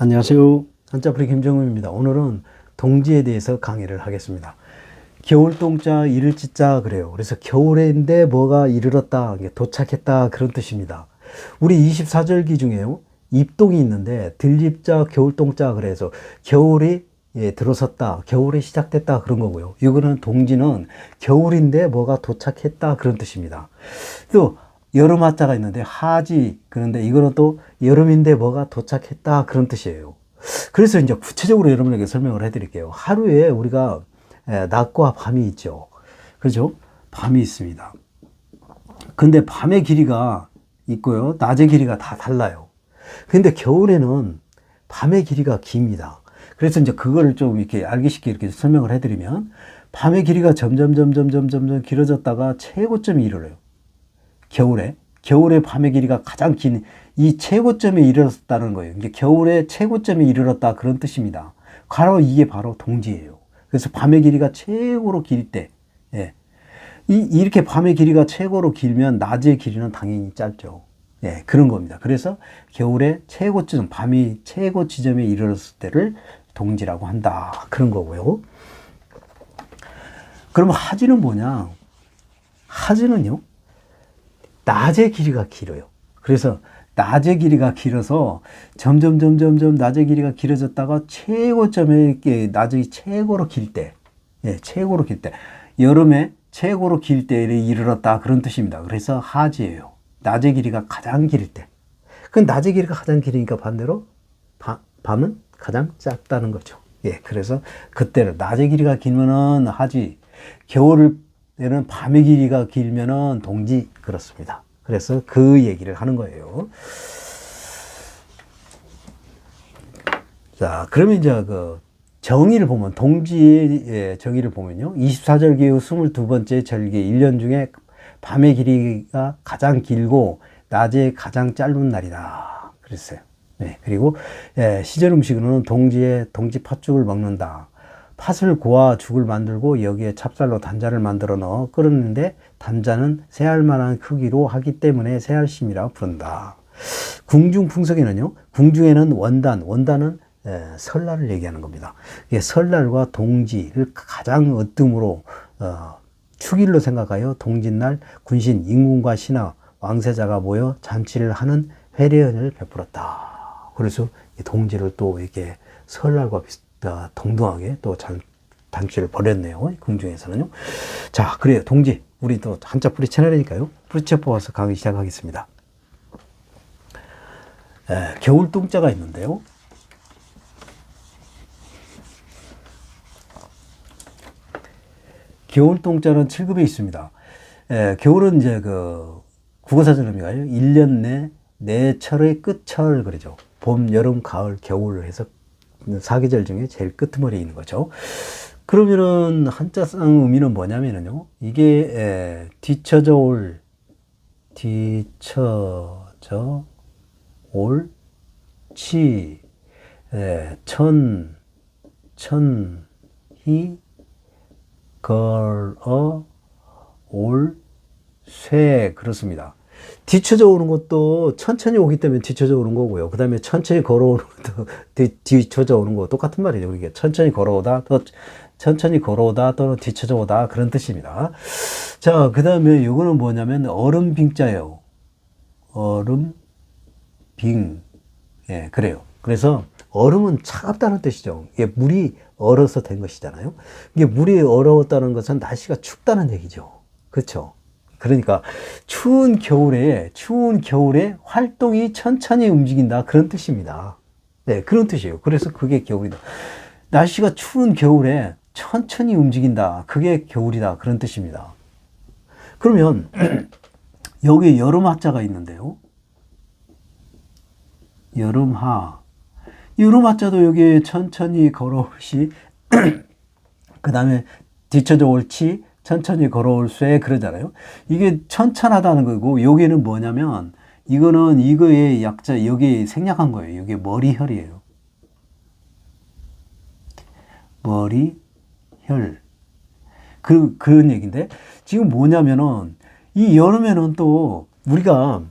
안녕하세요. 한자풀이 김정우입니다. 오늘은 동지에 대해서 강의를 하겠습니다. 겨울동자 이를지자 그래요. 그래서 겨울인데 뭐가 이르렀다, 도착했다 그런 뜻입니다. 우리 24절기 중에요. 입동이 있는데 들립자 겨울동자 그래서 겨울이 들어섰다, 겨울이 시작됐다 그런 거고요. 이거는 동지는 겨울인데 뭐가 도착했다 그런 뜻입니다. 또 여름 하자가 있는데 하지, 그런데 이거는 또 여름인데 뭐가 도착했다 그런 뜻이에요. 그래서 이제 구체적으로 여러분에게 설명을 해드릴게요. 하루에 우리가 낮과 밤이 있죠. 그렇죠? 밤이 있습니다. 근데 밤의 길이가 있고요, 낮의 길이가 다 달라요. 근데 겨울에는 밤의 길이가 깁니다. 그래서 이제 그걸 좀 이렇게 알기 쉽게 이렇게 설명을 해드리면, 밤의 길이가 점점 길어졌다가 최고점이 이르러요. 겨울에 밤의 길이가 가장 긴 이 최고점에 이르렀다는 거예요. 이게 겨울에 최고점에 이르렀다 그런 뜻입니다. 이게 바로 동지예요. 그래서 밤의 길이가 최고로 길 때, 이렇게 밤의 길이가 최고로 길면 낮의 길이는 당연히 짧죠. 그런 겁니다. 그래서 겨울에 최고점, 밤이 최고 지점에 이르렀을 때를 동지라고 한다 그런 거고요. 그럼 하지는 뭐냐? 하지는요, 낮의 길이가 길어요. 그래서 낮의 길이가 길어서 점점 낮의 길이가 길어졌다가 최고점에 이렇게 낮이 최고로 길 때, 최고로 길 때, 여름에 최고로 길 때에 이르렀다 그런 뜻입니다. 그래서 하지예요. 낮의 길이가 가장 길 때. 그 낮의 길이가 가장 길으니까 반대로 밤은 가장 짧다는 거죠. 그래서 그때는 낮의 길이가 길면은 하지, 겨울에는 밤의 길이가 길면은 동지, 그렇습니다. 그래서 그 얘기를 하는 거예요. 자, 그러면 이제 그 정의를 보면, 동지의 정의를 보면요, 24절기 후 22번째 절기 1년 중에 밤의 길이가 가장 길고 낮에 가장 짧은 날이다 그랬어요. 그리고 시절 음식으로는 동지에 동지 팥죽을 먹는다. 팥을 고아 죽을 만들고 여기에 찹쌀로 단자를 만들어 넣어 끓였는데 단자는 새알 만한 크기로 하기 때문에 새알심이라 부른다. 궁중풍석에는요, 궁중에는 원단은 설날을 얘기하는 겁니다. 설날과 동지를 가장 으뜸으로 축일로 생각하여 동짓날 군신, 임금과 신하, 왕세자가 모여 잔치를 하는 회례연을 베풀었다. 그래서 동지를 또 이렇게 설날과 동등하게 또 잔치를 벌였네요. 궁중에서는요. 자, 그래요. 동지. 우리 또 한자풀이 채널이니까요. 풀이쳐 뽑아서 강의 시작하겠습니다. 겨울동자가 있는데요. 겨울동자는 7급에 있습니다. 겨울은 이제 그 국어사전 의미가요, 1년 내 내철의 끝철 그러죠. 봄, 여름, 가을, 겨울 해서 사계절 중에 제일 끄트머리에 있는 거죠. 그러면은 한자상 의미는 뭐냐면요, 이게 뒤처져 올 치, 천히 걸어 올 쇠 그렇습니다. 뒤쳐져 오는 것도 천천히 오기 때문에 뒤쳐져 오는 거고요. 그 다음에 천천히 걸어오는 것도 뒤쳐져 오는 거 똑같은 말이죠. 그게 천천히 걸어오다, 또는 뒤쳐져 오다 그런 뜻입니다. 자, 그 다음에 요거는 뭐냐면 얼음빙자예요. 얼음빙. 그래요. 그래서 얼음은 차갑다는 뜻이죠. 이게 물이 얼어서 된 것이잖아요. 이게 물이 얼었다는 것은 날씨가 춥다는 얘기죠. 그렇죠? 그러니까 추운 겨울에 활동이 천천히 움직인다 그런 뜻입니다. 그런 뜻이에요. 그래서 그게 겨울이다. 날씨가 추운 겨울에 천천히 움직인다, 그게 겨울이다 그런 뜻입니다. 그러면 여기에 여름 하자가 있는데요. 여름 하자도 여기에 천천히 걸어올 시, 그 다음에 뒤쳐져 올 치, 천천히 걸어올 쇠 그러잖아요. 이게 천천하다는 거고, 여기는 뭐냐면 이거는 이거의 약자, 여기 생략한 거예요. 이게 머리혈이에요. 머리혈. 그런 얘기인데, 지금 뭐냐면은 이 여름에는 또 우리가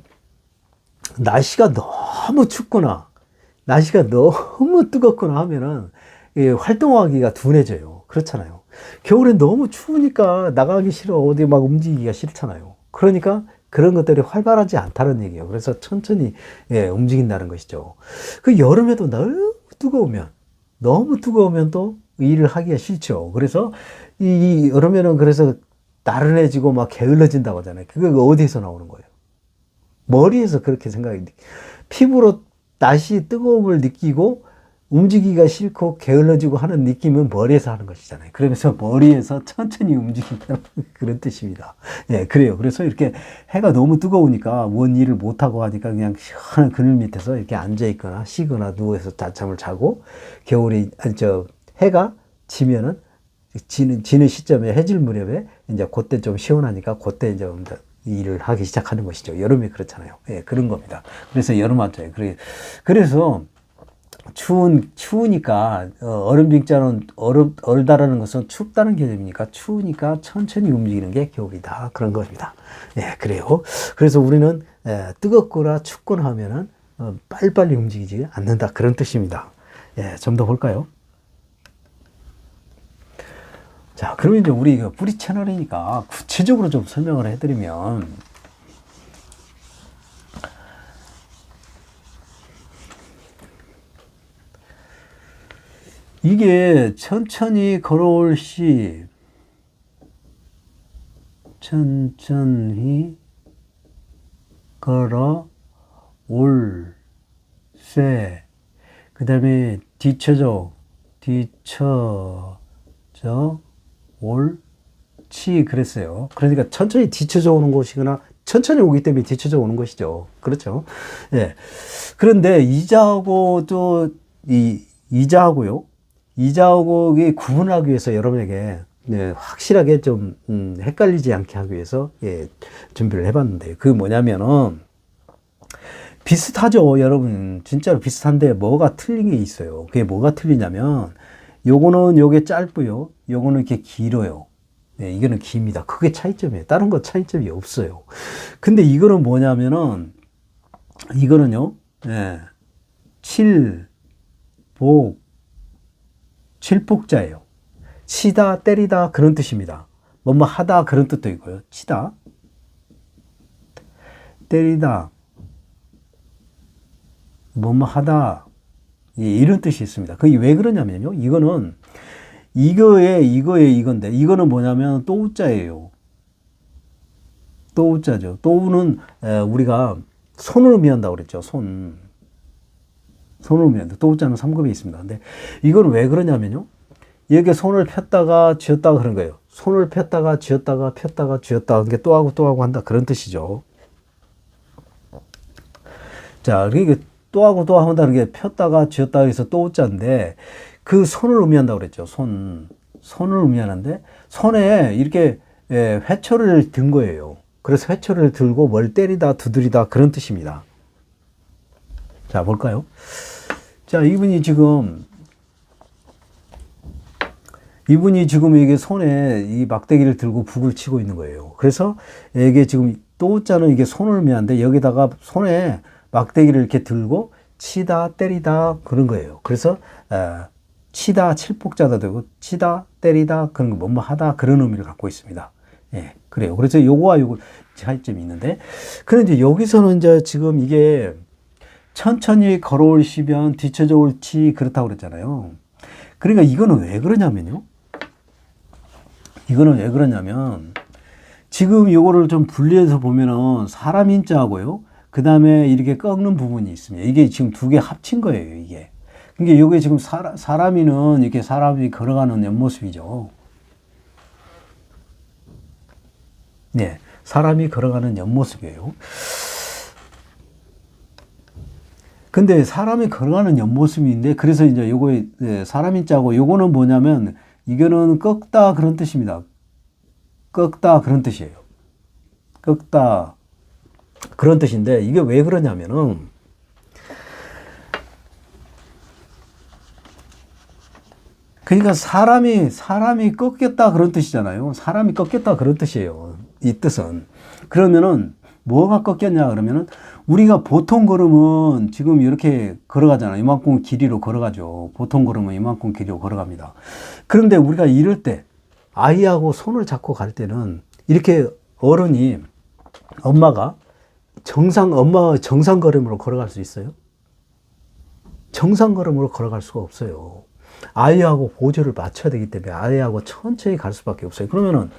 날씨가 너무 춥거나 날씨가 너무 뜨겁거나 하면은 활동하기가 둔해져요. 그렇잖아요. 겨울엔 너무 추우니까 나가기 싫어. 어디 막 움직이기가 싫잖아요. 그러니까 그런 것들이 활발하지 않다는 얘기예요. 그래서 천천히 움직인다는 것이죠. 그 여름에도 너무 뜨거우면 또 일을 하기가 싫죠. 그래서 이 여름에는 그래서 나른해지고 막 게을러진다고 하잖아요. 그거 어디에서 나오는 거예요? 머리에서 그렇게 생각이, 피부로 날씨 뜨거움을 느끼고 움직이기가 싫고 게을러지고 하는 느낌은 머리에서 하는 것이잖아요. 그러면서 머리에서 천천히 움직인다는 그런 뜻입니다. 예, 그래요. 그래서 이렇게 해가 너무 뜨거우니까 뭔 일을 못하고 하니까 그냥 시원한 그늘 밑에서 이렇게 앉아있거나 쉬거나 누워서 낮잠을 자고, 겨울에, 해가 지면은, 지는 시점에 해질 무렵에 이제 그때 좀 시원하니까 그때 이제 일을 하기 시작하는 것이죠. 여름에 그렇잖아요. 예, 그런 겁니다. 그래서 여름 왔죠. 그래서 추우니까, 얼음빙자는, 얼다라는 것은 춥다는 개념이니까, 추우니까 천천히 움직이는 게 겨울이다. 그런 겁니다. 예, 그래요. 그래서 우리는, 뜨겁거나 춥거나 하면은, 빨리빨리 움직이지 않는다. 그런 뜻입니다. 예, 좀 더 볼까요? 자, 그러면 이제 우리 뿌리 채널이니까 구체적으로 좀 설명을 해드리면, 이게 천천히 걸어올 시, 천천히 걸어올 새, 그 다음에 뒤쳐져 옳지 그랬어요. 그러니까 천천히 뒤쳐져 오는 것이거나 천천히 오기 때문에 뒤쳐져 오는 것이죠. 그렇죠. 예. 그런데 이자하고 또 이자하고요. 이자하고 구분하기 위해서 여러분에게 확실하게 좀 헷갈리지 않게 하기 위해서 준비를 해봤는데, 그게 뭐냐면은 비슷하죠. 여러분 진짜로 비슷한데 뭐가 틀린 게 있어요. 그게 뭐가 틀리냐면, 요거는 요게 짧고요, 요거는 이렇게 길어요. 네, 이거는 깁니다. 그게 차이점이에요. 다른 거 차이점이 없어요. 근데 이거는 뭐냐면은, 이거는요, 칠복자예요. 치다, 때리다 그런 뜻입니다. 뭐뭐 하다 그런 뜻도 있고요. 치다, 때리다, 뭐뭐 하다, 이런 뜻이 있습니다. 그게 왜 그러냐면요, 이거는 이건데, 이거는 뭐냐면 또우자예요. 또우자죠. 또우는 우리가 손을 의미한다고 그랬죠. 손을 의미한다. 또우자는 3급에 있습니다. 근데 이건 왜 그러냐면요, 여기 손을 폈다가 쥐었다가 그런 거예요. 손을 폈다가 쥐었다가 폈다가 쥐었다가, 그게 또 하고 한다 그런 뜻이죠. 자, 그러니까 또 하고 한다는 게 폈다가 쥐었다가 해서 또우자인데, 그 손을 의미한다고 그랬죠. 손을 의미하는데, 손에 이렇게 회초리를 든 거예요. 그래서 회초리를 들고 뭘 때리다, 두드리다 그런 뜻입니다. 자, 볼까요? 자, 이분이 지금 이게 손에 이 막대기를 들고 북을 치고 있는 거예요. 그래서 이게 지금 또자는 이게 손을 의미하는데, 여기다가 손에 막대기를 이렇게 들고 치다, 때리다 그런 거예요. 그래서 치다, 칠복자도 되고, 치다, 때리다, 그런 거, 뭐뭐 하다, 그런 의미를 갖고 있습니다. 예, 그래요. 그래서 요거와 요거 차이점이 있는데, 그런데 여기서는 이제 지금 이게 천천히 걸어올 시면 뒤쳐져 올지 그렇다고 그랬잖아요. 그러니까 이거는 왜 그러냐면요. 지금 요거를 좀 분리해서 보면은 사람 인자하고요, 그 다음에 이렇게 꺾는 부분이 있습니다. 이게 지금 두 개 합친 거예요, 이게. 그러니까 요게 지금 사람이는 이렇게 사람이 걸어가는 옆모습이죠. 네. 사람이 걸어가는 옆모습이에요. 근데 사람이 걸어가는 옆모습인데, 그래서 이제 요거 사람인 자고, 요거는 뭐냐면, 이거는 꺾다 그런 뜻입니다. 꺾다 그런 뜻이에요. 꺾다 그런 뜻인데, 이게 왜 그러냐면은, 그러니까 사람이 꺾였다 그런 뜻이잖아요. 사람이 꺾였다 그런 뜻이에요. 이 뜻은. 그러면은 뭐가 꺾였냐 그러면은, 우리가 보통 걸으면 지금 이렇게 걸어가잖아. 이만큼 길이로 걸어가죠. 보통 걸으면 이만큼 길이로 걸어갑니다. 그런데 우리가 이럴 때 아이하고 손을 잡고 갈 때는 이렇게 어른이 엄마가 정상 걸음으로 걸어갈 수 있어요? 정상 걸음으로 걸어갈 수가 없어요. 아이하고 보조를 맞춰야 되기 때문에 아이하고 천천히 갈 수밖에 없어요. 그러면은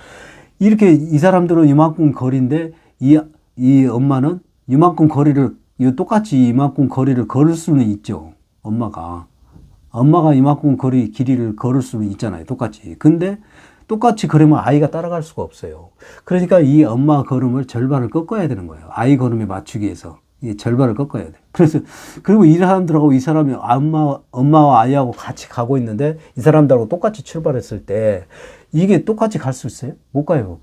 이렇게 이 사람들은 이만큼 거리인데 이 엄마는 이만큼 거리를 똑같이 이만큼 거리를 걸을 수는 있죠. 엄마가 이만큼 길이를 걸을 수는 있잖아요. 똑같이. 근데 똑같이 걸으면 아이가 따라갈 수가 없어요. 그러니까 이 엄마 걸음을 절반을 꺾어야 되는 거예요. 아이 걸음에 맞추기 위해서. 이 절반을 꺾어야 돼. 그리고 이 사람들하고 이 사람이 엄마와 아이하고 같이 가고 있는데 이 사람들하고 똑같이 출발했을 때 이게 똑같이 갈 수 있어요? 못 가요.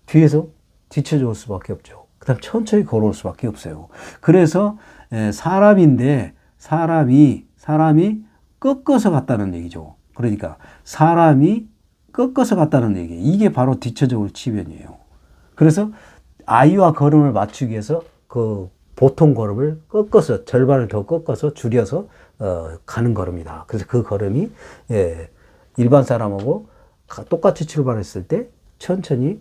뒤에서 뒤쳐져 올 수밖에 없죠. 그 다음 천천히 걸어올 수밖에 없어요. 그래서 사람인데 사람이 꺾어서 갔다는 얘기죠. 그러니까 사람이 꺾어서 갔다는 얘기예요. 이게 바로 뒤쳐져 올 치변이에요. 그래서 아이와 걸음을 맞추기 위해서 그 보통 걸음을 꺾어서 절반을 더 꺾어서 줄여서 가는 걸음이다. 그래서 그 걸음이 일반 사람하고 똑같이 출발했을 때 천천히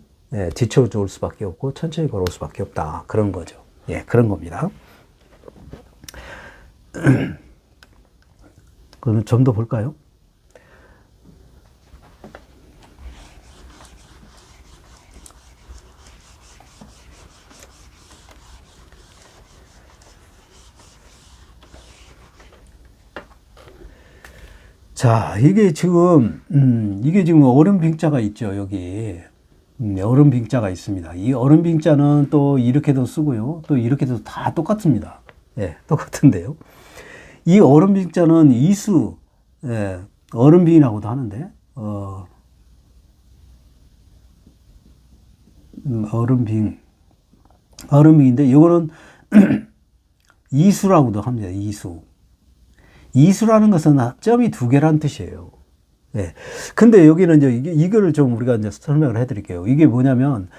뒤쳐져 올 수밖에 없고 천천히 걸어올 수밖에 없다. 그런 거죠. 예, 그런 겁니다. 그러면 좀 더 볼까요? 자, 이게 지금 얼음빙자가 있죠, 여기. 얼음빙자가 있습니다. 이 얼음빙자는 또 이렇게도 쓰고요. 또 이렇게도 다 똑같습니다. 예, 똑같은데요. 이 얼음빙자는 이수, 얼음빙이라고도 하는데, 얼음빙인데, 이거는 이수라고도 합니다, 이수. 이수라는 것은 점이 두 개란 뜻이에요. 예. 근데 여기는 이제 이거를 좀 우리가 이제 설명을 해 드릴게요. 이게 뭐냐면,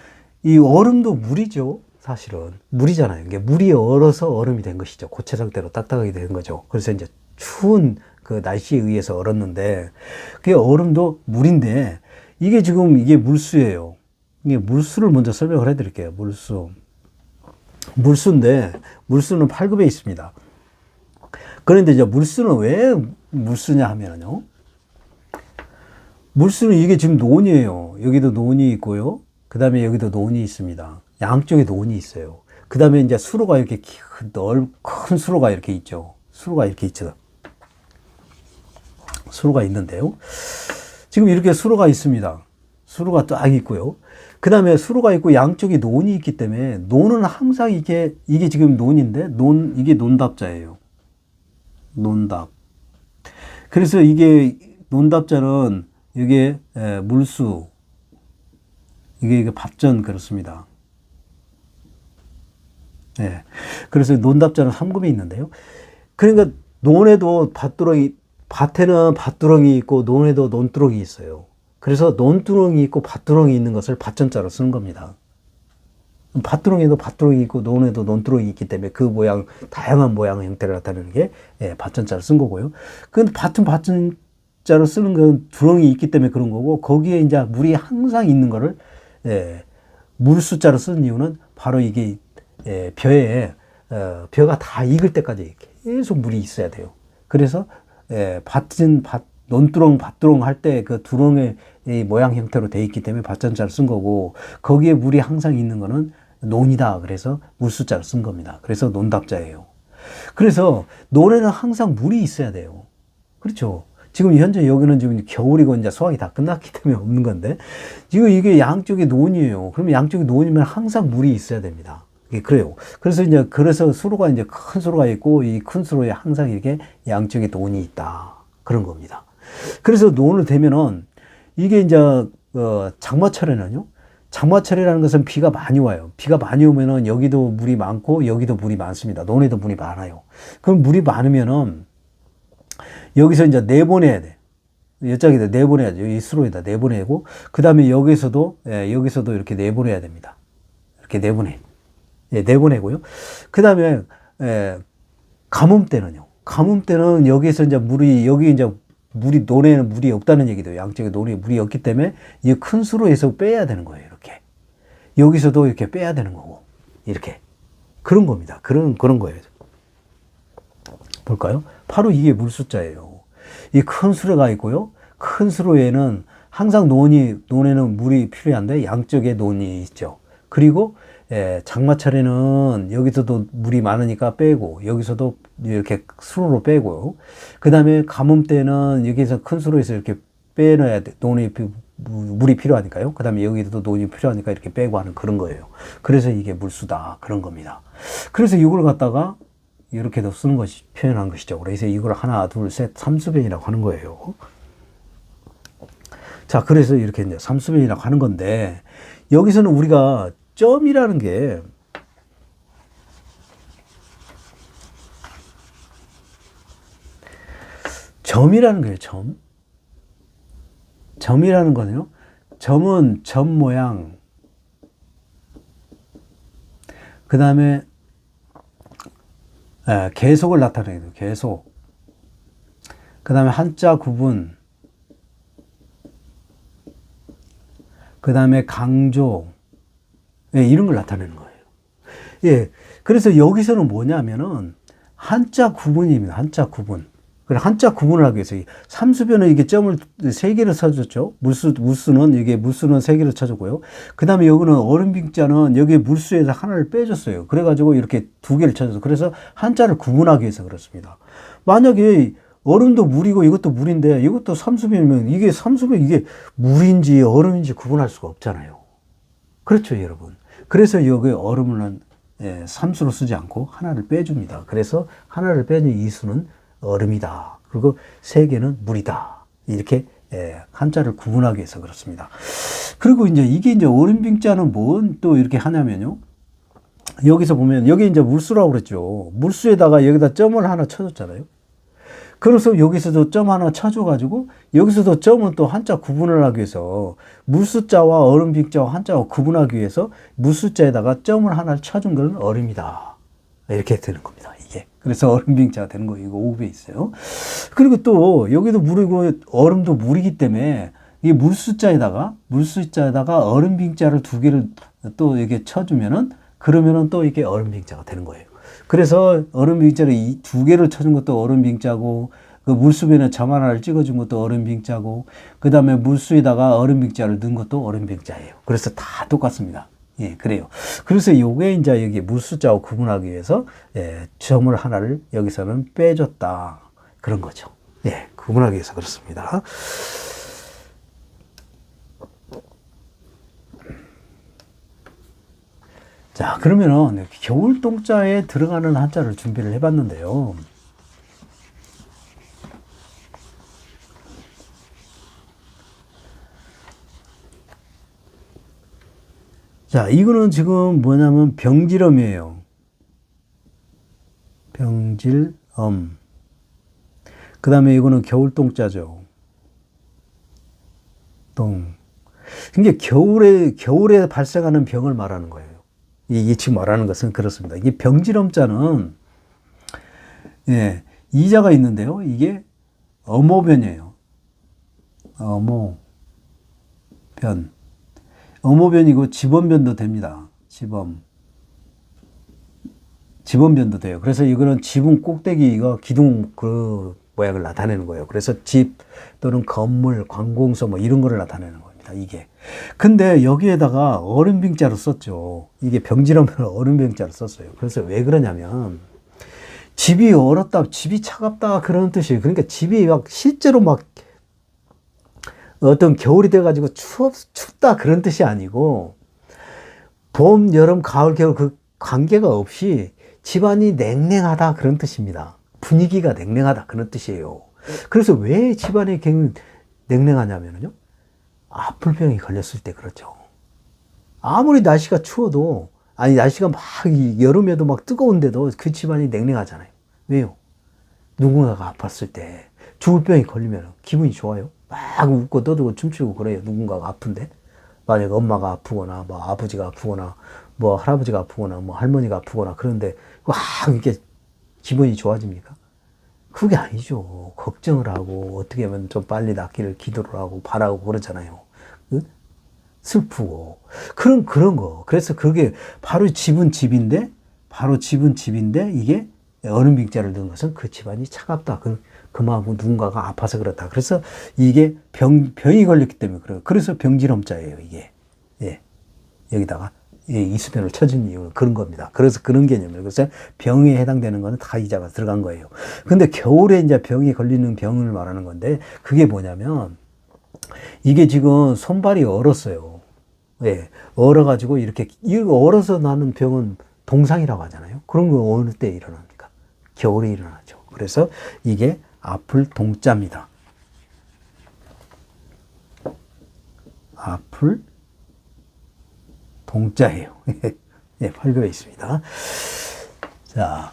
이 얼음도 물이죠. 사실은. 물이잖아요. 이게 물이 얼어서 얼음이 된 것이죠. 고체 상태로 딱딱하게 된 거죠. 그래서 이제 추운 그 날씨에 의해서 얼었는데, 그게 얼음도 물인데, 이게 지금 이게 물수예요. 이게 물수를 먼저 설명을 해 드릴게요. 물수인데, 물수는 8급에 있습니다. 그런데 이제 물수는 왜 물수냐 하면요. 물수는 이게 지금 논이에요. 여기도 논이 있고요. 그 다음에 여기도 논이 있습니다. 양쪽에 논이 있어요. 그 다음에 이제 수로가 이렇게 큰 수로가 이렇게 있죠. 수로가 이렇게 있죠. 수로가 있는데요. 지금 이렇게 수로가 있습니다. 수로가 딱 있고요. 그 다음에 수로가 있고 양쪽에 논이 있기 때문에 논은 항상 이게 지금 논인데 이게 논답자예요. 논답. 그래서 이게 논답자는 이게 물수, 이게 밭전 그렇습니다. 네. 그래서 논답자는 3급이 있는데요. 그러니까 논에도 밭에는 밭두렁이 있고 논에도 논두렁이 있어요. 그래서 논두렁이 있고 밭두렁이 있는 것을 밭전자로 쓰는 겁니다. 밭두렁에도 밭두렁이 있고 논에도 논두렁이 있기 때문에 그 모양, 다양한 모양 형태를 나타내는 게 밭전자를 쓴 거고요. 근데 밭전자로 쓰는 건 두렁이 있기 때문에 그런 거고, 거기에 이제 물이 항상 있는 거를 물수자로 쓰는 이유는 바로 이게 벼가 다 익을 때까지 계속 물이 있어야 돼요. 그래서 논두렁, 밭두렁 할 때 그 두렁의 모양 형태로 돼 있기 때문에 밭전자를 쓴 거고, 거기에 물이 항상 있는 거는 논이다. 그래서 물수자를 쓴 겁니다. 그래서 논답자예요. 그래서 논에는 항상 물이 있어야 돼요. 그렇죠. 지금 현재 여기는 지금 겨울이고 이제 수확이 다 끝났기 때문에 없는 건데, 지금 이게 양쪽에 논이에요. 그러면 양쪽에 논이면 항상 물이 있어야 됩니다. 그래요. 그래서 수로가 이제 큰 수로가 있고, 이 큰 수로에 항상 이렇게 양쪽에 논이 있다. 그런 겁니다. 그래서 논을 대면은 이게 이제 장마철에는요. 장마철이라는 것은 비가 많이 와요. 비가 많이 오면은 여기도 물이 많고 여기도 물이 많습니다. 논에도 물이 많아요. 그럼 물이 많으면은 여기서 이제 내보내야 돼. 여기다 내보내야죠. 이 수로에다 내보내고, 그 다음에 여기서도 이렇게 내보내야 됩니다. 이렇게 내보내. 예, 내보내고요. 그 다음에, 가뭄 때는요. 가뭄 때는 여기서 이제 여기 이제 논에는 물이 없다는 얘기도 양쪽에 논에 물이 없기 때문에 이 큰 수로에서 빼야 되는 거예요. 이렇게. 여기서도 이렇게 빼야 되는 거고. 이렇게. 그런 겁니다. 그런 거예요. 볼까요? 바로 이게 물수자예요. 이 큰 수로가 있고요. 큰 수로에는 항상 논에는 물이 필요한데 양쪽에 논이 있죠. 그리고 장마철에는 여기서도 물이 많으니까 빼고 여기서도 이렇게 수로로 빼고요. 그 다음에 가뭄 때는 여기서 큰 수로에서 이렇게 빼놔야 돼. 물이 필요하니까요. 그 다음에 여기도 논이 필요하니까 이렇게 빼고 하는 그런 거예요. 그래서 이게 물수다. 그런 겁니다. 그래서 이걸 갖다가 이렇게도 쓰는 것이 표현한 것이죠. 그래서 이걸 하나, 둘, 셋, 삼수변이라고 하는 거예요. 자, 그래서 이렇게 이제 삼수변이라고 하는 건데, 여기서는 우리가 점이라는 게, 점이라는 거예요, 점. 점이라는 거는요, 점은 점 모양, 그 다음에, 계속을 나타내는 계속. 그 다음에 한자 구분. 그 다음에 강조. 예, 이런 걸 나타내는 거예요. 예. 그래서 여기서는 뭐냐면은 한자 구분입니다. 한자 구분. 그래, 한자 구분을 하기 위해서 삼수변은 이게 점을 세 개를 쳐줬죠. 물수는 세 개를 쳐줬고요. 그 다음에 여기는 얼음빙자는 여기 물수에서 하나를 빼줬어요. 그래가지고 이렇게 두 개를 쳐줘서 그래서 한자를 구분하기 위해서 그렇습니다. 만약에 얼음도 물이고 이것도 물인데 이것도 삼수변이면 이게 물인지 얼음인지 구분할 수가 없잖아요. 그렇죠, 여러분. 그래서 여기 얼음은 삼수로 쓰지 않고 하나를 빼줍니다. 그래서 하나를 빼는 이 수는 얼음이다. 그리고 세 개는 물이다. 이렇게 한자를 구분하기 위해서 그렇습니다. 그리고 이게 얼음빙자는 뭔 또 이렇게 하냐면요. 여기서 보면 여기 이제 물수라고 그랬죠. 물수에다가 여기다 점을 하나 쳐줬잖아요. 그래서 여기서도 점 하나 쳐줘가지고 여기서도 점은 또 한자 구분을 하기 위해서 물수자와 얼음빙자와 한자와 구분하기 위해서 물수자에다가 점을 하나 쳐준 건 얼음이다. 이렇게 되는 겁니다. 이게. 그래서 얼음빙자가 되는 거 이거 오후에 있어요. 그리고 또 여기도 물이고 얼음도 물이기 때문에 이 물수자에다가 얼음빙자를 두 개를 또 이렇게 쳐주면은 그러면은 또 이게 얼음빙자가 되는 거예요. 그래서 얼음빙자를 이 두 개를 쳐준 것도 얼음빙자고 그 물수변에 점 하나를 찍어준 것도 얼음빙자고 그 다음에 물수에다가 얼음빙자를 넣은 것도 얼음빙자예요. 그래서 다 똑같습니다. 예, 그래요. 그래서 요게 이제 여기 물수자와 구분하기 위해서 점을 하나를 여기서는 빼줬다. 그런 거죠. 예, 구분하기 위해서 그렇습니다. 자, 그러면은 겨울동자에 들어가는 한자를 준비를 해봤는데요. 자, 이거는 지금 뭐냐면 병질엄이에요. 병질엄. 그 다음에 이거는 겨울동자죠. 동. 이게 겨울에 발생하는 병을 말하는 거예요. 이게 지금 말하는 것은 그렇습니다. 이게 병질엄자는, 예, 이자가 있는데요. 이게 어모변이에요. 어모변. 어모변이고 지범변도 됩니다. 지범변도 돼요. 그래서 이거는 지붕 꼭대기가 기둥 그 모양을 나타내는 거예요. 그래서 집 또는 건물, 관공서 뭐 이런 거를 나타내는 겁니다. 이게. 근데 여기에다가 얼음빙자로 썼죠. 이게 병질엄을 얼음빙자로 썼어요. 그래서 왜 그러냐면 집이 얼었다, 집이 차갑다 그런 뜻이에요. 그러니까 집이 막 실제로 막 어떤 겨울이 돼가지고 춥다 그런 뜻이 아니고 봄, 여름, 가을, 겨울 그 관계가 없이 집안이 냉랭하다 그런 뜻입니다. 분위기가 냉랭하다 그런 뜻이에요. 그래서 왜 집안이 냉랭하냐면요. 아플병이 걸렸을 때 그렇죠. 아무리 날씨가 추워도 날씨가 막 여름에도 막 뜨거운데도 그 집안이 냉랭하잖아요. 왜요? 누군가가 아팠을 때 죽을 병이 걸리면 기분이 좋아요. 막 웃고 떠들고 춤추고 그래요. 누군가가 아픈데 만약 엄마가 아프거나, 뭐 아버지가 아프거나, 뭐 할아버지가 아프거나, 뭐 할머니가 아프거나, 그런데, 와, 이게 기분이 좋아집니까? 그게 아니죠. 걱정을 하고, 어떻게 하면 좀 빨리 낫기를 기도를 하고, 바라고 그러잖아요. 응? 슬프고. 그런 거. 그래서 그게 바로 집은 집인데, 이게 어느 빙자를 넣은 것은 그 집안이 차갑다. 그만큼 누군가가 아파서 그렇다. 그래서 이게 병이 걸렸기 때문에 그래요. 그래서 병진험자예요, 이게. 예. 여기다가 이수변을 쳐준 이유는 그런 겁니다. 그래서 그런 개념이에요. 그래서 병에 해당되는 거는 다 이자가 들어간 거예요. 근데 겨울에 이제 병이 걸리는 병을 말하는 건데, 그게 뭐냐면, 이게 지금 손발이 얼었어요. 예. 얼어가지고 이렇게, 얼어서 나는 병은 동상이라고 하잖아요. 그런 거 어느 때 일어납니까? 겨울에 일어나죠. 그래서 이게 아플 동자입니다. 아플 동자예요. 예, 8교에 있습니다. 자,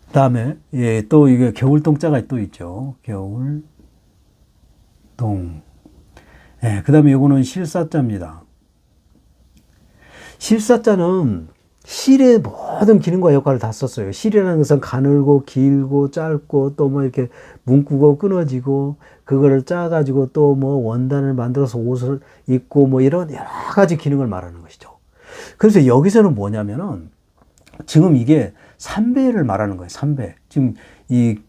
그 다음에, 예, 또 이게 겨울동자가 또 있죠. 겨울동. 예, 그 다음에 이거는 실사자입니다. 실사자는 실의 모든 기능과 역할을 다 썼어요. 실이라는 것은 가늘고 길고 짧고 또 뭐 이렇게 뭉꾸고 끊어지고 그거를 짜가지고 또 뭐 원단을 만들어서 옷을 입고 뭐 이런 여러 가지 기능을 말하는 것이죠. 그래서 여기서는 뭐냐면은 지금 이게 삼배를 말하는 거예요. 삼배. 지금 이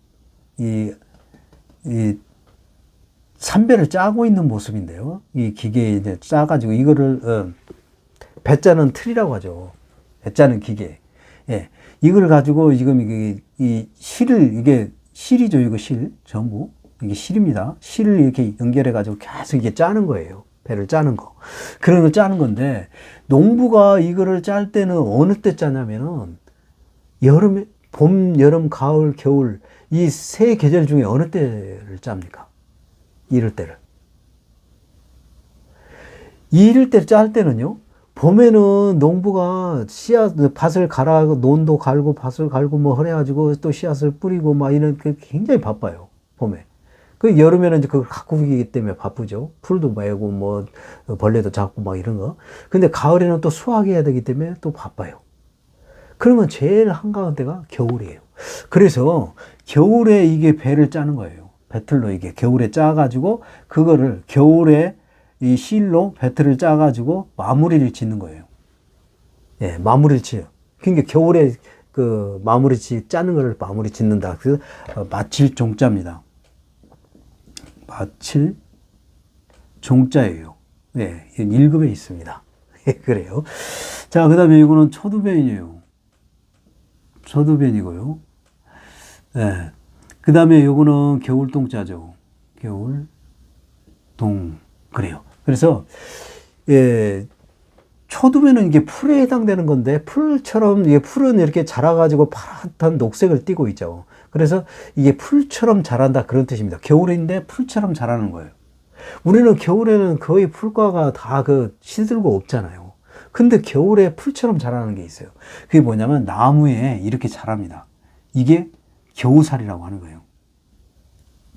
삼배를 짜고 있는 모습인데요. 이 기계에 이제 짜가지고 이거를 배짜는 틀이라고 하죠. 배짜는 기계. 예. 이걸 가지고 지금 이 실을, 이게 실이죠. 이거 실. 전부. 이게 실입니다. 실을 이렇게 연결해 가지고 계속 이게 짜는 거예요. 배를 짜는 거. 그런 걸 짜는 건데, 농부가 이거를 짤 때는 어느 때 짜냐면은, 여름에, 봄, 여름, 가을, 겨울, 이 세 계절 중에 어느 때를 짭니까? 이럴 때를. 이럴 때 짤 때는요, 봄에는 농부가 밭을 갈아고, 논도 갈고, 밭을 갈고, 뭐, 그래가지고 또 씨앗을 뿌리고, 막 이런, 게 굉장히 바빠요. 봄에. 그 여름에는 이제 그걸 가꾸기 때문에 바쁘죠. 풀도 메고, 뭐, 벌레도 잡고, 막 이런 거. 근데 가을에는 또 수확해야 되기 때문에 또 바빠요. 그러면 제일 한가한 때가 겨울이에요. 그래서 겨울에 이게 배를 짜는 거예요. 배틀로 이게 겨울에 짜가지고, 그거를 겨울에 이 실로 배틀을 짜가지고 마무리를 짓는 거예요. 예, 마무리를 지어요. 그러니까 겨울에 그 마무리 짜는 거를 마무리 짓는다. 그래서 마칠 종자입니다. 마칠 종자예요. 예, 1급에 있습니다. 그래요. 자, 그 다음에 이거는 초두변이에요. 초두변이고요. 예. 그 다음에 이거는 겨울동자죠. 겨울동. 그래요. 그래서, 예, 초두면은 이게 풀에 해당되는 건데, 풀처럼, 이게 풀은 이렇게 자라가지고 파랗던 녹색을 띠고 있죠. 그래서 이게 풀처럼 자란다. 그런 뜻입니다. 겨울인데 풀처럼 자라는 거예요. 우리는 겨울에는 거의 풀과가 다 시들고 없잖아요. 근데 겨울에 풀처럼 자라는 게 있어요. 그게 뭐냐면 나무에 이렇게 자랍니다. 이게 겨우살이라고 하는 거예요.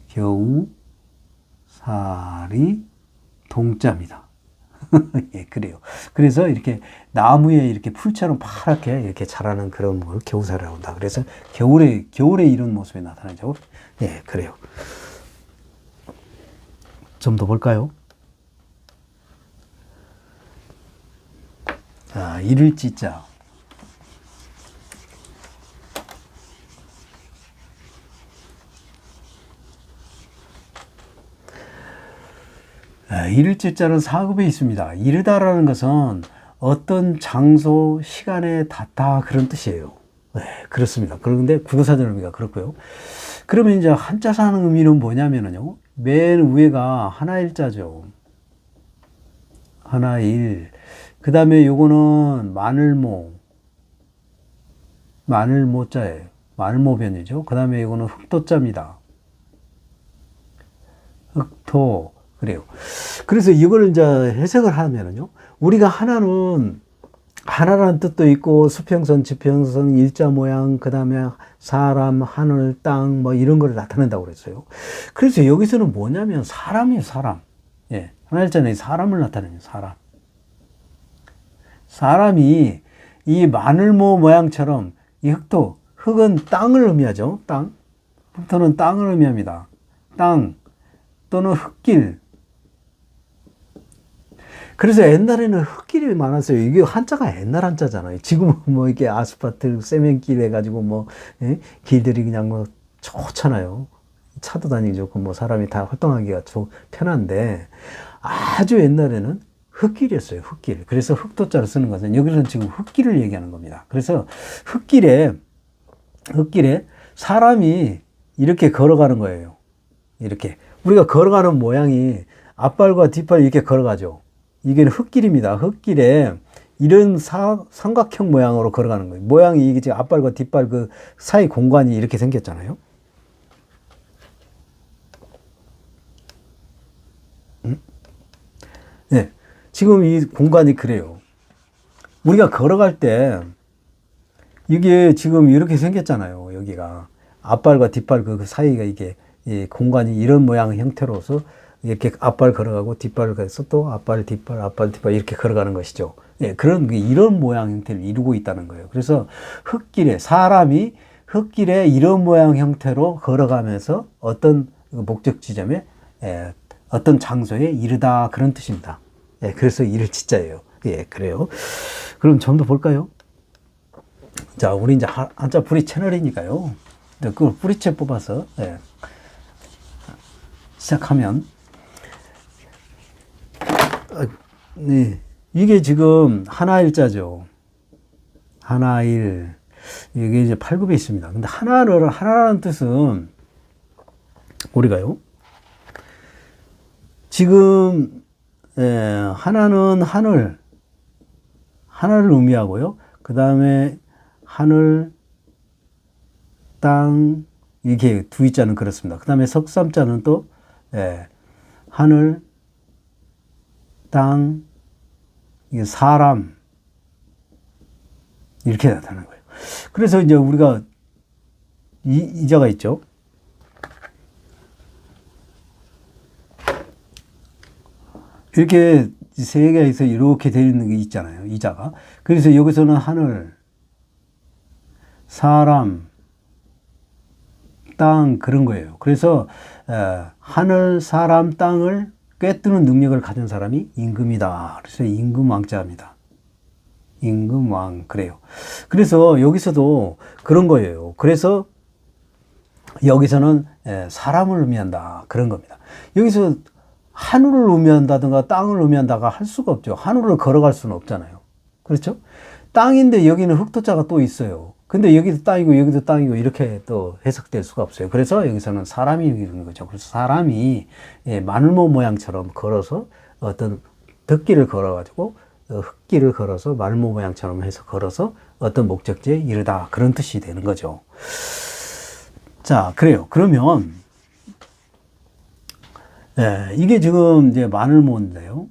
겨우살이 동자입니다. 예, 그래요. 그래서 이렇게 나무에 이렇게 풀처럼 파랗게 이렇게 자라는 그런 걸 겨우살이라고 한다. 그래서 겨울에 이런 모습이 나타나죠. 예, 그래요. 좀 더 볼까요? 자, 이를지자. 이를지자는 4급에 있습니다. 이르다라는 것은 어떤 장소, 시간에 닿다 그런 뜻이에요. 네, 그렇습니다. 그런데 국어사전 의미가 그렇고요. 그러면 이제 한자 사는 의미는 뭐냐면요. 맨 위에가 하나일자죠. 하나일. 그 다음에 요거는 마늘모자예요. 마늘모변이죠. 그 다음에 이거는 흑도자입니다. 흑토. 그래요. 그래서 이걸 이제 해석을 하면은요, 우리가 하나라는 뜻도 있고, 수평선, 지평선, 일자 모양, 그 다음에 사람, 하늘, 땅, 뭐 이런 걸 나타낸다고 그랬어요. 그래서 여기서는 뭐냐면 사람이에요, 사람. 예. 하나일자는 사람을 나타내요. 사람. 사람이 이 마늘모 모양처럼 이 흙토, 흙은 땅을 의미하죠. 땅. 흙토는 땅을 의미합니다. 땅 또는 흙길. 그래서 옛날에는 흙길이 많았어요. 이게 한자가 옛날 한자잖아요. 지금은 뭐 이렇게 아스팔트, 세면길 해가지고 뭐, 예? 길들이 그냥 뭐 좋잖아요. 차도 다니기 좋고 뭐 사람이 다 활동하기가 편한데 아주 옛날에는 흙길이었어요. 흙길. 그래서 흙토자를 쓰는 것은 여기서는 지금 흙길을 얘기하는 겁니다. 그래서 흙길에 사람이 이렇게 걸어가는 거예요. 이렇게. 우리가 걸어가는 모양이 앞발과 뒷발 이렇게 걸어가죠. 이게 흙길입니다. 흙길에 이런 삼각형 모양으로 걸어가는 거예요. 모양이 이게 지금 앞발과 뒷발 그 사이 공간이 이렇게 생겼잖아요. 네. 지금 이 공간이 그래요. 우리가 걸어갈 때 이게 지금 이렇게 생겼잖아요. 여기가 앞발과 뒷발 그 사이가 이게 이 공간이 이런 모양 형태로서 이렇게 앞발 걸어가고 뒷발 가서 또 앞발 뒷발 이렇게 걸어가는 것이죠. 예, 이런 모양 형태를 이루고 있다는 거예요. 그래서 사람이 흙길에 이런 모양 형태로 걸어가면서 어떤 목적 지점에 어떤 장소에 이르다 그런 뜻입니다. 예, 그래서 이를 지자예요. 예, 그래요. 그럼 좀 더 볼까요? 자, 우리 이제 한자 뿌리 채널이니까요. 그 뿌리채 뽑아서 시작하면 네, 이게 지금 하나일자죠. 하나일. 이게 이제 8급에 있습니다. 근데 하나라는 뜻은 우리가요. 지금 하나는 하늘을 의미하고요. 그 다음에 하늘, 땅 이렇게 두 이자는 그렇습니다. 그 다음에 석삼자는 또 하늘, 땅, 사람 이렇게 나타나는 거예요. 그래서 이제 우리가 이자가 있죠. 이렇게 세 개에서 이렇게 되어 있는 게 있잖아요. 이자가. 그래서 여기서는 하늘, 사람, 땅 그런 거예요. 그래서 하늘, 사람, 땅을 꿰뚫는 능력을 가진 사람이 임금이다. 그래서 임금왕자입니다. 임금왕 그래요. 그래서 여기서도 그런 거예요. 그래서 여기서는 사람을 의미한다 그런 겁니다. 여기서 하늘을 의미한다든가 땅을 의미한다가 할 수가 없죠. 하늘을 걸어갈 수는 없잖아요. 그렇죠? 땅인데 여기는 흙토자가 또 있어요. 근데 여기도 땅이고 여기도 땅이고 이렇게 또 해석될 수가 없어요. 그래서 여기서는 사람이 이런 거죠. 그래서 사람이 마늘모 모양처럼 걸어서 어떤 덕길을 걸어가지고 흙길을 걸어서 마늘모 모양처럼 해서 걸어서 어떤 목적지에 이르다 그런 뜻이 되는 거죠. 자, 그래요. 그러면 이게 지금 이제 마늘모인데요.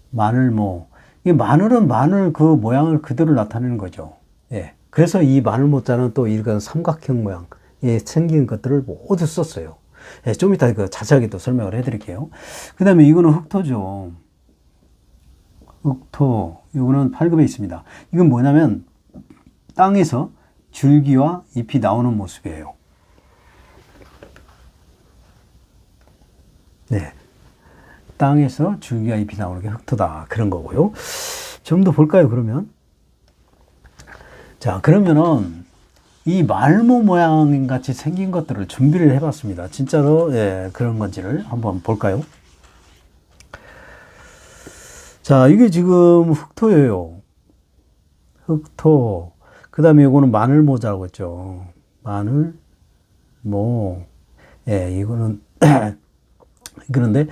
마늘모. 이 마늘은 마늘 그 모양을 그대로 나타내는 거죠. 예. 그래서 이 마늘모자는 또 이런 삼각형 모양, 생긴 것들을 모두 썼어요. 예, 좀 이따 그 자세하게 또 설명을 해 드릴게요. 그 다음에 이거는 흙토죠. 흙토. 이거는 8급에 있습니다. 이건 뭐냐면 땅에서 줄기와 잎이 나오는 모습이에요. 네. 땅에서 줄기와 잎이 나오는 게 흙토다. 그런 거고요. 좀 더 볼까요, 그러면? 자, 그러면은 이 말모 모양 같이 생긴 것들을 준비를 해 봤습니다. 진짜로, 그런 건지를 한번 볼까요? 자, 이게 지금 흙토예요. 흙토. 그 다음에 이거는 마늘모자라고 했죠. 마늘모. 이거는, 그런데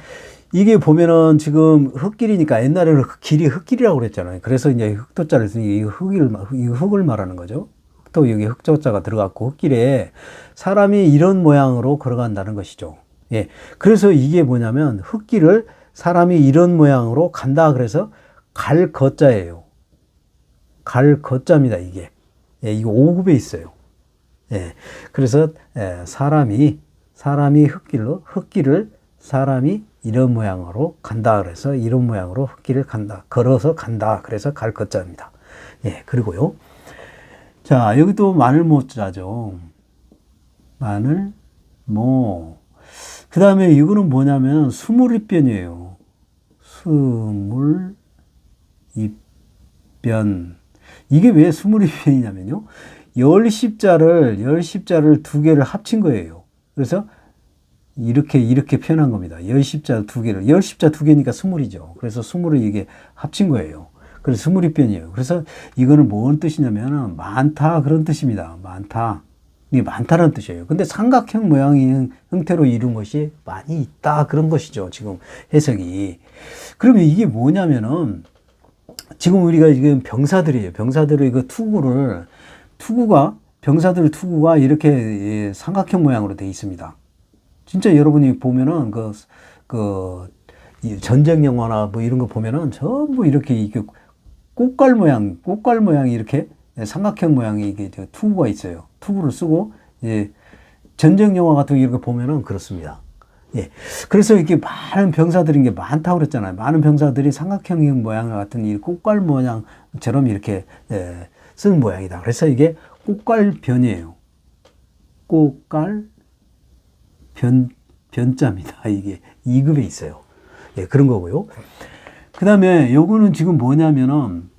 이게 보면은 지금 흙길이니까 옛날에는 길이 흙길이라고 그랬잖아요. 그래서 이제 흙토자를 쓰니 이 흙을 말하는 거죠. 또 여기 흙조자가 들어갔고 흙길에 사람이 이런 모양으로 걸어간다는 것이죠. 예. 그래서 이게 뭐냐면 흙길을 사람이 이런 모양으로 간다. 그래서 갈 거자예요. 갈 거자입니다, 이게. 예, 이거 5급에 있어요. 예. 그래서 사람이 흙길을 사람이 이런 모양으로 간다. 그래서 이런 모양으로 흙길을 간다. 걸어서 간다. 그래서 갈 것자입니다. 예, 그리고요. 자, 여기도 마늘모자죠. 마늘모. 그 다음에 이거는 뭐냐면 스물입변이에요. 스물입변. 이게 왜 스물입변이냐면요. 열십자를 두 개를 합친 거예요. 그래서 이렇게 표현한 겁니다. 열십자 두 개를. 열십자 두 개니까 스물이죠. 그래서 스물을 이게 합친 거예요. 그래서 스물입변이에요. 그래서 이거는 뭔 뜻이냐면 많다 그런 뜻입니다. 많다. 이게 많다는 뜻이에요. 근데 삼각형 모양의 형태로 이룬 것이 많이 있다 그런 것이죠. 지금 해석이. 그러면 이게 뭐냐면은 지금 우리가 지금 병사들이에요. 병사들의 그 병사들 투구가 이렇게 삼각형 모양으로 되어 있습니다. 진짜 여러분이 보면은 전쟁 영화나 뭐 이런 거 보면은 전부 이렇게 꽃갈 모양이 이렇게 삼각형 모양의 이게 투구가 있어요. 투구를 쓰고, 예, 전쟁 영화 같은 거 이런 거 보면은 그렇습니다. 예. 그래서 이렇게 많은 병사들인 게 많다고 그랬잖아요. 많은 병사들이 삼각형 모양 같은 이 꽃갈 모양처럼 이렇게, 쓴 모양이다. 그래서 이게 꽃갈변이에요. 변자입니다. 이게 2급에 있어요. 예, 그런 거고요. 그 다음에 요거는 지금 뭐냐면은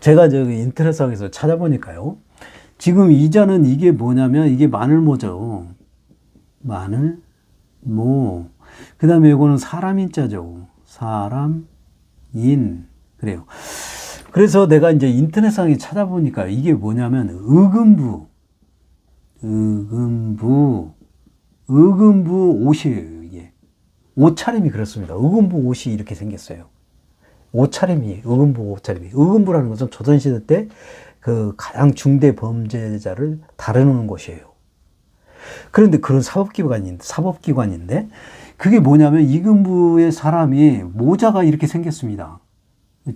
제가 저기 인터넷상에서 찾아보니까요. 지금 이 자는 이게 뭐냐면 이게 마늘모죠. 마늘모. 그 다음에 요거는 사람인 자죠. 사람인. 그래요. 그래서 내가 이제 인터넷상에 찾아보니까 이게 뭐냐면 의금부 옷이에요. 이게 옷차림이 그렇습니다. 의금부 옷이 이렇게 생겼어요. 옷차림이 의금부 옷차림이. 의금부라는 것은 조선시대 때 그 가장 중대 범죄자를 다루는 곳이에요. 그런데 그런 사법기관인데 그게 뭐냐면 이금부의 사람이 모자가 이렇게 생겼습니다.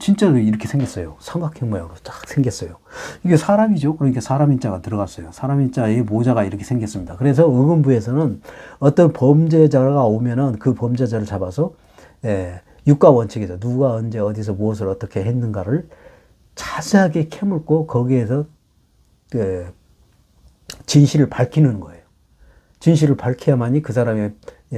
진짜로 이렇게 생겼어요. 삼각형 모양으로 딱 생겼어요. 이게 사람이죠. 그러니까 사람인자가 들어갔어요. 사람인자에 모자가 이렇게 생겼습니다. 그래서 의금부에서는 어떤 범죄자가 오면은 그 범죄자를 잡아서 육가 원칙에서 누가 언제 어디서 무엇을 어떻게 했는가를 자세하게 캐물고 거기에서 진실을 밝히는 거예요. 진실을 밝혀야만이 그 사람의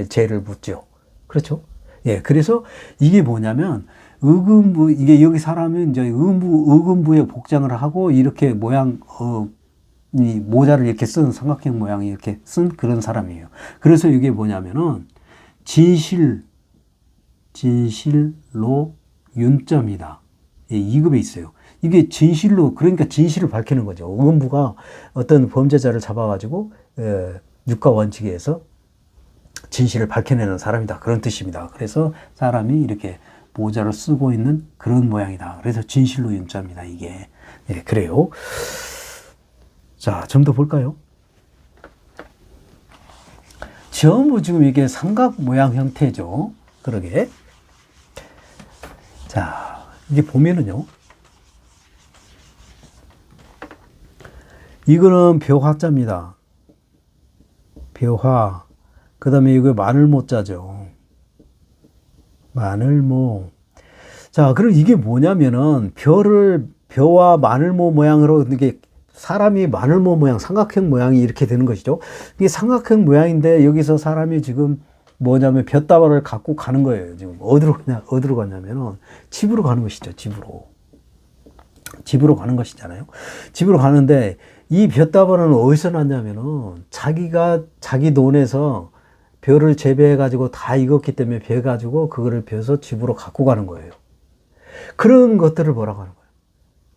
죄를 묻죠. 그렇죠? 예, 그래서 이게 뭐냐면 의금부, 이게 여기 사람은 이제 의금부에 복장을 하고 이렇게 이 모자를 이렇게 쓴 삼각형 모양이 이렇게 쓴 그런 사람이에요. 그래서 이게 뭐냐면은 진실로 윤자입니다. 예, 2급에 있어요. 이게 진실로, 그러니까 진실을 밝히는 거죠. 의금부가 어떤 범죄자를 잡아가지고, 육가 원칙에 의해서 진실을 밝혀내는 사람이다. 그런 뜻입니다. 그래서 사람이 이렇게 모자를 쓰고 있는 그런 모양이다. 그래서 진실로 윤자입니다. 이게. 예, 그래요. 자, 좀 더 볼까요? 전부 지금 이게 삼각 모양 형태죠. 그러게. 자, 이게 보면은요. 이거는 벼화자입니다. 벼화. 그 다음에 이거 마늘모자죠. 마늘모. 자, 그럼 이게 뭐냐면은 벼와 마늘모 모양으로 이게 사람이 마늘모 모양, 삼각형 모양이 이렇게 되는 것이죠. 이게 삼각형 모양인데 여기서 사람이 지금 뭐냐면 벼다발을 갖고 가는 거예요. 지금 어디로 가냐면은 집으로 가는 것이죠. 집으로 가는 것이잖아요. 집으로 가는데 이 벼다발은 어디서 났냐면은 자기 돈에서 벼를 재배해 가지고 다 익었기 때문에 벼 가지고 그거를 벼서 집으로 갖고 가는 거예요. 그런 것들을 뭐라고 하는 거예요?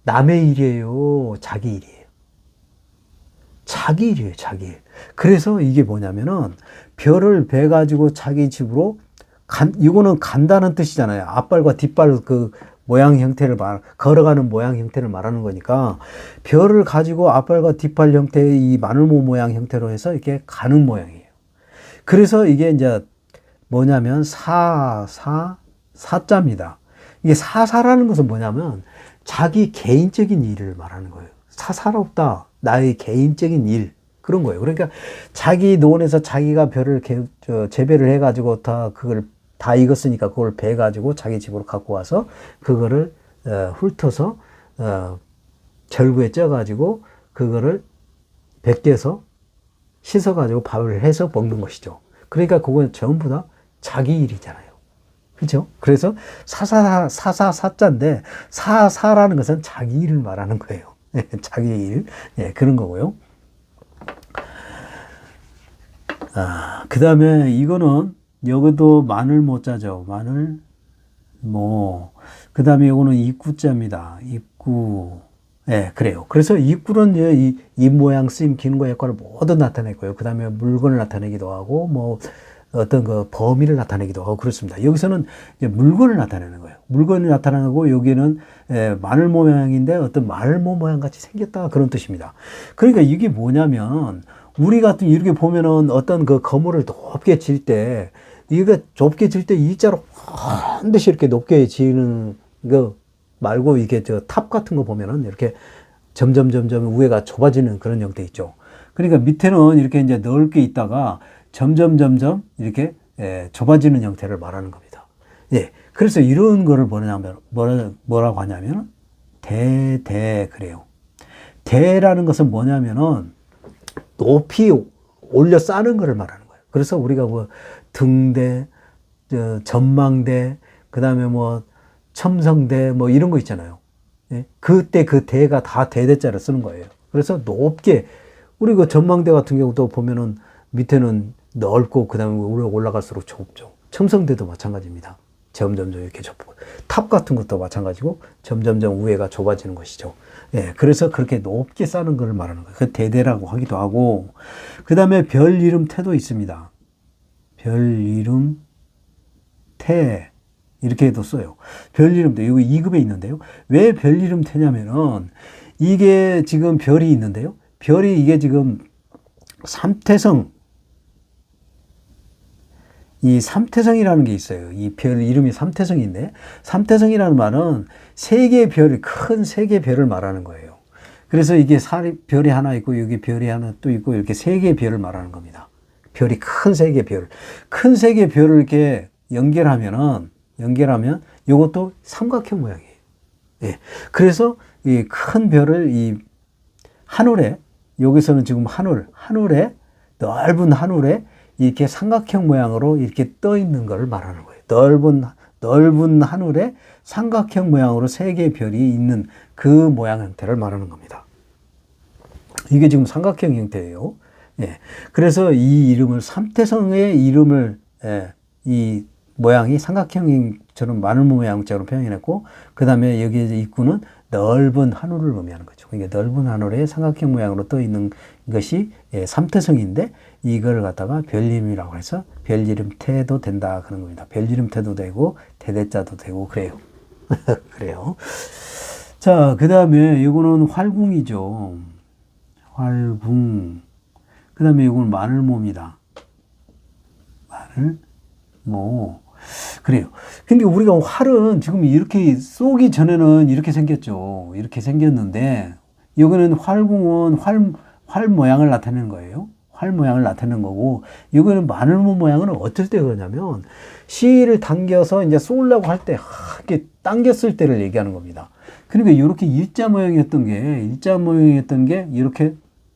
남의 일이에요. 자기 일이에요. 자기 일이에요. 자기 일. 그래서 이게 뭐냐면은 벼를 배 가지고 자기 집으로 이거는 간다는 뜻이잖아요. 앞발과 뒷발 그 모양 형태를 걸어가는 모양 형태를 말하는 거니까 벼를 가지고 앞발과 뒷발 형태의 이 마늘모 모양 형태로 해서 이렇게 가는 모양이에요. 그래서 이게 이제 뭐냐면 사자입니다. 이게 사사라는 것은 뭐냐면 자기 개인적인 일을 말하는 거예요. 사사롭다. 나의 개인적인 일. 그런 거예요. 그러니까 자기 논에서 자기가 벼를 재배를 해가지고 다 그걸 다 익었으니까 그걸 베가지고 자기 집으로 갖고 와서 그거를 훑어서 절구에 쪄가지고 그거를 벗겨서 씻어가지고 밥을 해서 먹는 것이죠. 그러니까 그건 전부 다 자기 일이잖아요. 그렇죠? 그래서 사사사자인데 사사라는 것은 자기 일을 말하는 거예요. 자기 일. 예, 그런 거고요. 그 다음에 이거는 여기도 마늘 모자죠. 마늘 모. 그 다음에 이거는 입구자입니다. 입구. 예, 그래요. 그래서 입구는 이 모양, 쓰임, 기능과 역할을 모두 나타내고요. 그 다음에 물건을 나타내기도 하고, 뭐, 어떤 그 범위를 나타내기도 하고 그렇습니다. 여기서는 이제 물건을 나타내는 거예요. 물건을 나타내고 여기는 마늘 모양인데 어떤 마늘모 모양 같이 생겼다 그런 뜻입니다. 그러니까 이게 뭐냐면 우리 같은 이렇게 보면은 어떤 그 건물을 높게 질 때 이게 좁게 질 때 일자로 반드시 이렇게 높게 지는 거 말고 이게 저 탑 같은 거 보면은 이렇게 점점 위에가 좁아지는 그런 형태 있죠. 그러니까 밑에는 이렇게 이제 넓게 있다가 점점 이렇게 좁아지는 형태를 말하는 겁니다. 예. 그래서 이런 거를 뭐라고 하냐면 그래요. 대라는 것은 뭐냐면은 높이 올려 쌓는 거를 말하는 거예요. 그래서 우리가 뭐 등대, 전망대, 그 다음에 뭐 첨성대 뭐 이런 거 있잖아요. 예? 그때 그 대가 다 대대자를 쓰는 거예요. 그래서 높게 우리 그 전망대 같은 경우도 보면은 밑에는 넓고 그 다음에 올라갈수록 좁죠. 첨성대도 마찬가지입니다. 점점 이렇게 좁고 탑 같은 것도 마찬가지고 점점 위에가 좁아지는 것이죠. 예, 그래서 그렇게 높게 쌓는 걸 말하는 거예요. 그 대대라고 하기도 하고 그 다음에 별 이름 태도 있습니다. 별 이름 태 이렇게도 써요. 별 이름도 여기 2급에 있는데요. 왜 별 이름 태냐면은 이게 지금 별이 있는데요. 별이 이게 지금 삼태성 이 삼태성이라는 게 있어요. 이 별 이름이 삼태성인데 삼태성이라는 말은 세 개의 별이 큰 세 개의 별을 말하는 거예요. 그래서 이게 별이 하나 있고 여기 별이 하나 또 있고 이렇게 세 개의 별을 말하는 겁니다. 별이 큰 세 개의 별. 큰 세 개의 별을 이렇게 연결하면 이것도 삼각형 모양이에요. 예. 그래서 이 큰 별을 이 하늘에 여기서는 지금 하늘에 넓은 하늘에 이렇게 삼각형 모양으로 이렇게 떠 있는 것을 말하는 거예요. 넓은 하늘에 삼각형 모양으로 세 개의 별이 있는 그 모양 형태를 말하는 겁니다. 이게 지금 삼각형 형태예요. 예. 그래서 이 이름을 삼태성의 이름을 이 모양이 삼각형처럼 마늘 모양처럼 표현했고 그 다음에 여기 입구는 넓은 하늘을 의미하는 거죠. 그러니까 넓은 하늘에 삼각형 모양으로 떠 있는 것이 삼태성인데 이걸 갖다가 별이름이라고 해서 별이름 태도 된다 그런 겁니다. 별이름 태도 되고 대대자도 되고 그래요. 그래요. 자, 그 다음에 이거는 활궁이죠. 활궁. 그 다음에 이거는 마늘모입니다. 마늘모. 그래요. 근데 우리가 활은 지금 이렇게 쏘기 전에는 이렇게 생겼죠. 이렇게 생겼는데, 여기는 활궁은 활 모양을 나타내는 거예요. 활 모양을 나타내는 거고, 이거는 마늘모 모양은 어떨 때 그러냐면, 실을 당겨서 이제 쏘려고 할 때, 이렇게 당겼을 때를 얘기하는 겁니다. 그러니까 이렇게 일자 모양이었던 게,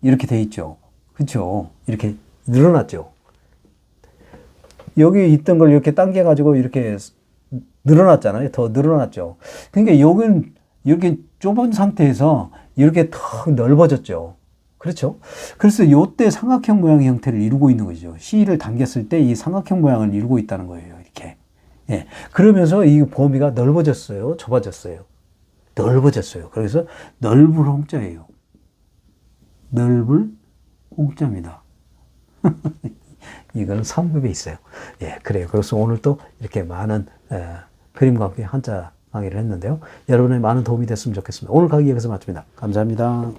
이렇게 돼 있죠. 그쵸? 이렇게 늘어났죠. 여기 있던 걸 이렇게 당겨가지고 이렇게 늘어났잖아요. 더 늘어났죠. 그러니까 여기는 이렇게 좁은 상태에서 이렇게 더 넓어졌죠. 그렇죠? 그래서 이때 삼각형 모양의 형태를 이루고 있는 거죠. C를 당겼을 때 이 삼각형 모양을 이루고 있다는 거예요. 이렇게. 예. 그러면서 이 범위가 넓어졌어요. 좁아졌어요. 넓어졌어요. 그래서 넓을 홍자예요. 넓을 홍자입니다. 이건 3급에 있어요. 예, 그래요. 그래서 오늘 또 이렇게 많은 그림과 함께 한자 강의를 했는데요. 여러분의 많은 도움이 됐으면 좋겠습니다. 오늘 강의 여기서 마칩니다. 감사합니다.